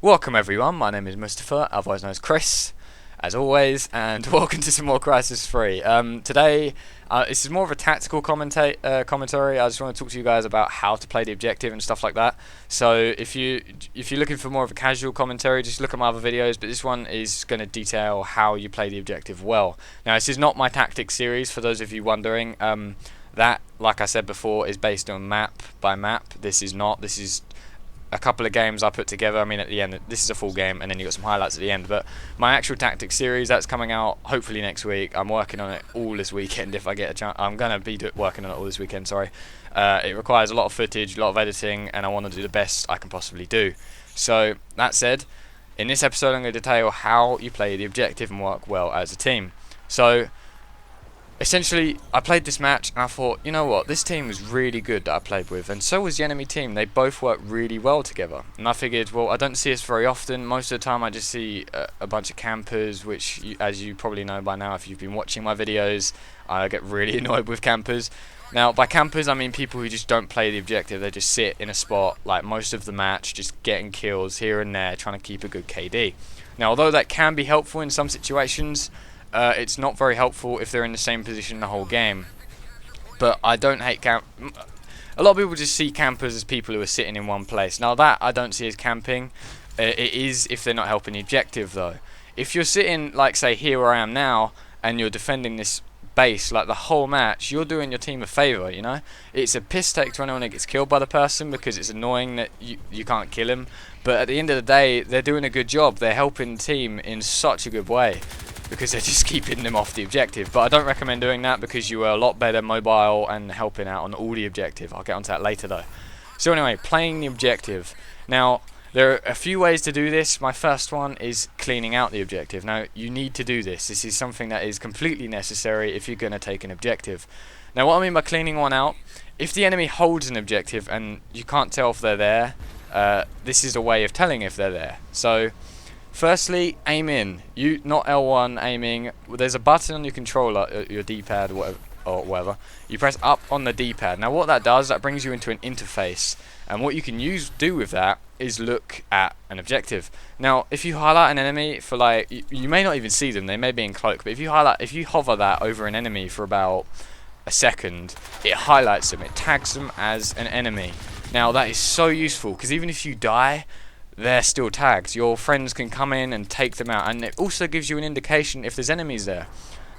Welcome everyone, my name is Mustafa, otherwise known as Chris, as always, and welcome to some more Crysis 3. Today, this is more of a tactical commentary. I just want to talk to you guys about how to play the objective and stuff like that. So if you're looking for more of a casual commentary, just look at my other videos, but this one is going to detail how you play the objective well. Now, this is not my tactics series, for those of you wondering. That, like I said before, is based on map by map. This is not. This is a couple of games I put together. I mean, at the end, this is a full game, and then you got some highlights at the end. But my actual tactics series, that's coming out hopefully next week. I'm working on it all this weekend if I get a chance. I'm gonna be working on it all this weekend. Sorry. It requires a lot of footage, a lot of editing, and I want to do the best I can possibly do. So that said, in this episode, I'm going to detail how you play the objective and work well as a team. So essentially, I played this match and I thought, you know what, this team was really good that I played with, and so was the enemy team. They both worked really well together. And I figured, well, I don't see this very often. Most of the time I just see a bunch of campers, which, as you probably know by now if you've been watching my videos, I get really annoyed with campers. Now, by campers, I mean people who just don't play the objective. They just sit in a spot like most of the match, just getting kills here and there, trying to keep a good KD. Now, although that can be helpful in some situations, it's not very helpful if they're in the same position the whole game. But I don't hate camp. A lot of people just see campers as people who are sitting in one place. Now that I don't see as camping. It is if they're not helping the objective though. If you're sitting, like say here where I am now, and you're defending this base like the whole match, you're doing your team a favour, you know. It's a piss take to anyone that gets killed by the person, because it's annoying that you can't kill him. But at the end of the day, they're doing a good job. They're helping the team in such a good way, because they're just keeping them off the objective. But I don't recommend doing that, because you are a lot better mobile and helping out on all the objective. I'll get onto that later though. So anyway, playing the objective. Now, there are a few ways to do this. My first one is cleaning out the objective. Now, you need to do this. This is something that is completely necessary if you're going to take an objective. Now, what I mean by cleaning one out, if the enemy holds an objective and you can't tell if they're there, this is a way of telling if they're there. So, firstly, aim in. Not L1 aiming. There's a button on your controller, your D-pad or whatever. You press up on the D-pad. Now what that does, that brings you into an interface. And what you can do with that is look at an objective. Now, if you highlight an enemy for like, you may not even see them. They may be in cloak. But if you hover that over an enemy for about a second, it highlights them. It tags them as an enemy. Now that is so useful, because even if you die, they're still tagged. Your friends can come in and take them out, and it also gives you an indication if there's enemies there.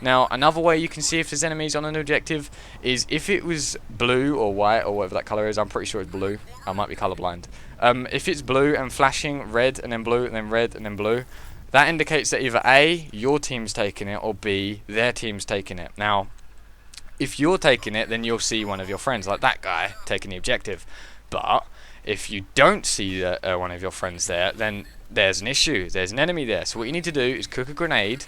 Now, another way you can see if there's enemies on an objective is if it was blue or white or whatever that colour is. I'm pretty sure it's blue. I might be colourblind. If it's blue and flashing red and then blue and then red and then blue, that indicates that either A, your team's taking it, or B, their team's taking it. Now, if you're taking it, then you'll see one of your friends, like that guy, taking the objective. But if you don't see one of your friends there, then there's an issue. There's an enemy there. So what you need to do is cook a grenade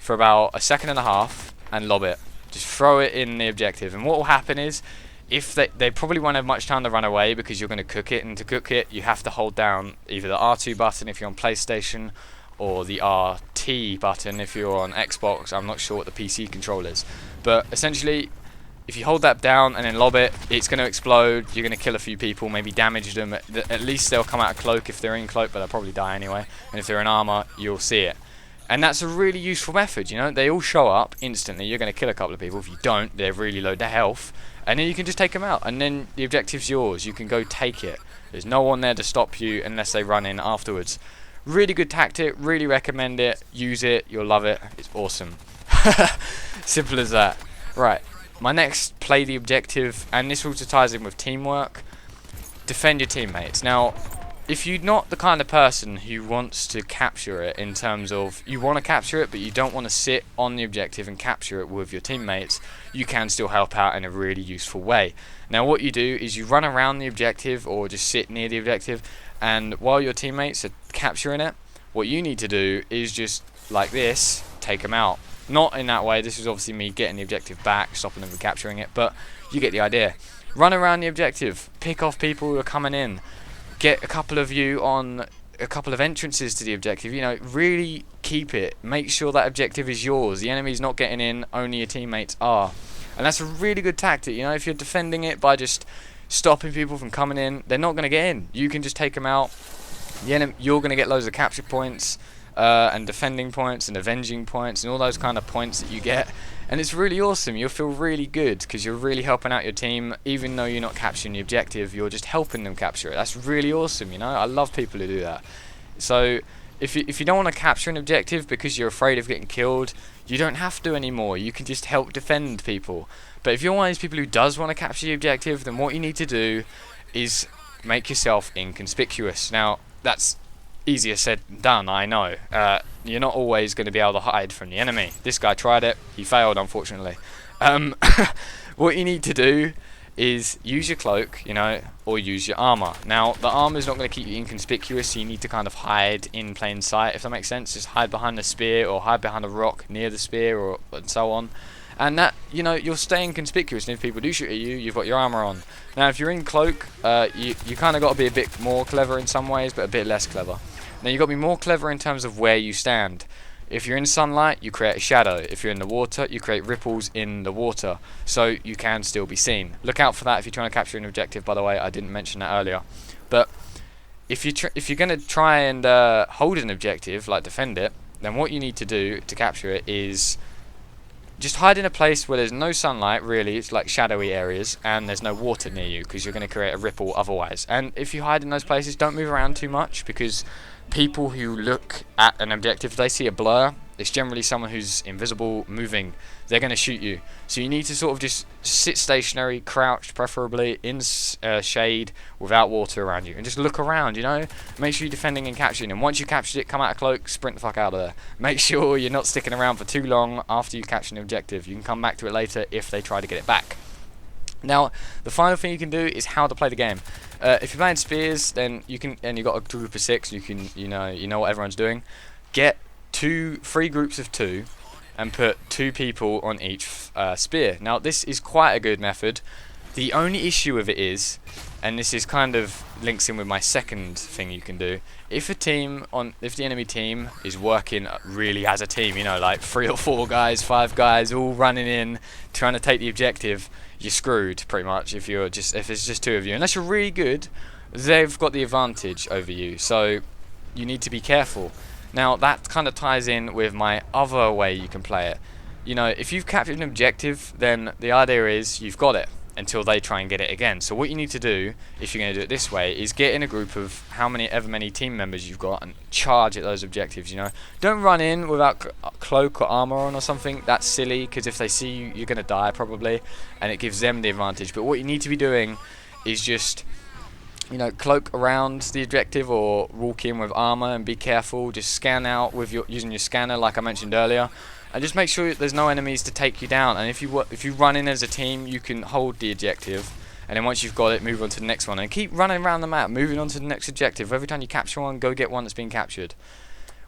for about a second and a half and lob it. Just throw it in the objective. And what will happen is, if they probably won't have much time to run away, because you're going to cook it. And to cook it, you have to hold down either the R2 button if you're on PlayStation, or the RT button if you're on Xbox. I'm not sure what the PC control is. But essentially, if you hold that down and then lob it, it's going to explode. You're going to kill a few people, maybe damage them. At least they'll come out of cloak if they're in cloak, but they'll probably die anyway. And if they're in armor, you'll see it. And that's a really useful method, you know. They all show up instantly. You're going to kill a couple of people. If you don't, they really load their health. And then you can just take them out. And then the objective's yours. You can go take it. There's no one there to stop you unless they run in afterwards. Really good tactic. Really recommend it. Use it. You'll love it. It's awesome. Simple as that. Right. My next, play the objective. And this also ties in with teamwork. Defend your teammates. Now, if you're not the kind of person who wants to capture it, in terms of you want to capture it but you don't want to sit on the objective and capture it with your teammates, you can still help out in a really useful way. Now what you do is you run around the objective, or just sit near the objective, and while your teammates are capturing it, what you need to do is just, like this, take them out. Not in that way. This is obviously me getting the objective back, stopping them from capturing it, but you get the idea. Run around the objective, pick off people who are coming in, get a couple of you on a couple of entrances to the objective. You know, really keep it. Make sure that objective is yours. The enemy's not getting in, only your teammates are. And that's a really good tactic, you know. If you're defending it by just stopping people from coming in, they're not going to get in. You can just take them out. You're going to get loads of capture points, and defending points and avenging points and all those kind of points that you get, and it's really awesome. You'll feel really good because you're really helping out your team. Even though you're not capturing the objective, you're just helping them capture it. That's really awesome, you know. I love people who do that. So if you don't want to capture an objective because you're afraid of getting killed, you don't have to anymore. You can just help defend people. But if you're one of these people who does want to capture the objective, then what you need to do is make yourself inconspicuous. Now, that's easier said than done, I know. You're not always going to be able to hide from the enemy. This guy tried it. He failed, unfortunately. What you need to do is use your cloak, you know, or use your armor. Now, the armor is not going to keep you inconspicuous, so you need to kind of hide in plain sight, if that makes sense. Just hide behind the spear or hide behind a rock near the spear, or and so on. And that, you know, you're staying conspicuous, and if people do shoot at you, you've got your armor on. Now, if you're in cloak, you kind of got to be a bit more clever in some ways, but a bit less clever. Now, you've got to be more clever in terms of where you stand. If you're in sunlight, you create a shadow. If you're in the water, you create ripples in the water, so you can still be seen. Look out for that if you're trying to capture an objective, by the way. I didn't mention that earlier. But if you're going to try and hold an objective, like defend it, then what you need to do to capture it is just hide in a place where there's no sunlight, really. It's like shadowy areas, and there's no water near you, because you're going to create a ripple otherwise. And if you hide in those places, don't move around too much, because people who look at an objective, if they see a blur, it's generally someone who's invisible moving. They're going to shoot you. So you need to sort of just sit stationary, crouched preferably, in shade, without water around you, and just look around, you know. Make sure you're defending and capturing, and once you captured it, come out of cloak, sprint the fuck out of there. Make sure you're not sticking around for too long after you capture an objective. You can come back to it later if they try to get it back. Now, the final thing you can do is how to play the game. If you're playing spears, then you can, and you've got a group of 6, you know what everyone's doing. Get 3 groups of 2, and put 2 people on each spear. Now, this is quite a good method. The only issue with it is, and this is kind of links in with my second thing you can do, if the enemy team is working really as a team, you know, like 3 or 4 guys, 5 guys, all running in, trying to take the objective, you're screwed pretty much if it's just 2 of you. Unless you're really good, they've got the advantage over you, so you need to be careful. Now, that kind of ties in with my other way you can play it. You know, if you've captured an objective, then the idea is you've got it until they try and get it again. So what you need to do, if you're going to do it this way, is get in a group of ever many team members you've got and charge at those objectives, you know. Don't run in without cloak or armor on or something. That's silly, because if they see you, you're going to die probably, and it gives them the advantage. But what you need to be doing is just, you know, cloak around the objective or walk in with armor and be careful. Just scan out with using your scanner, like I mentioned earlier, and just make sure there's no enemies to take you down. And if you run in as a team, you can hold the objective, and then once you've got it, move on to the next one, and keep running around the map, moving on to the next objective. Every time you capture one, go get one that's been captured.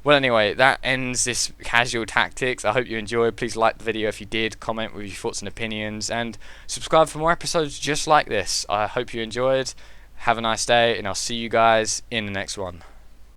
Well, anyway, that ends this casual tactics. I hope you enjoyed. Please like the video if you did, comment with your thoughts and opinions, and subscribe for more episodes just like this. I hope you enjoyed. Have a nice day, and I'll see you guys in the next one.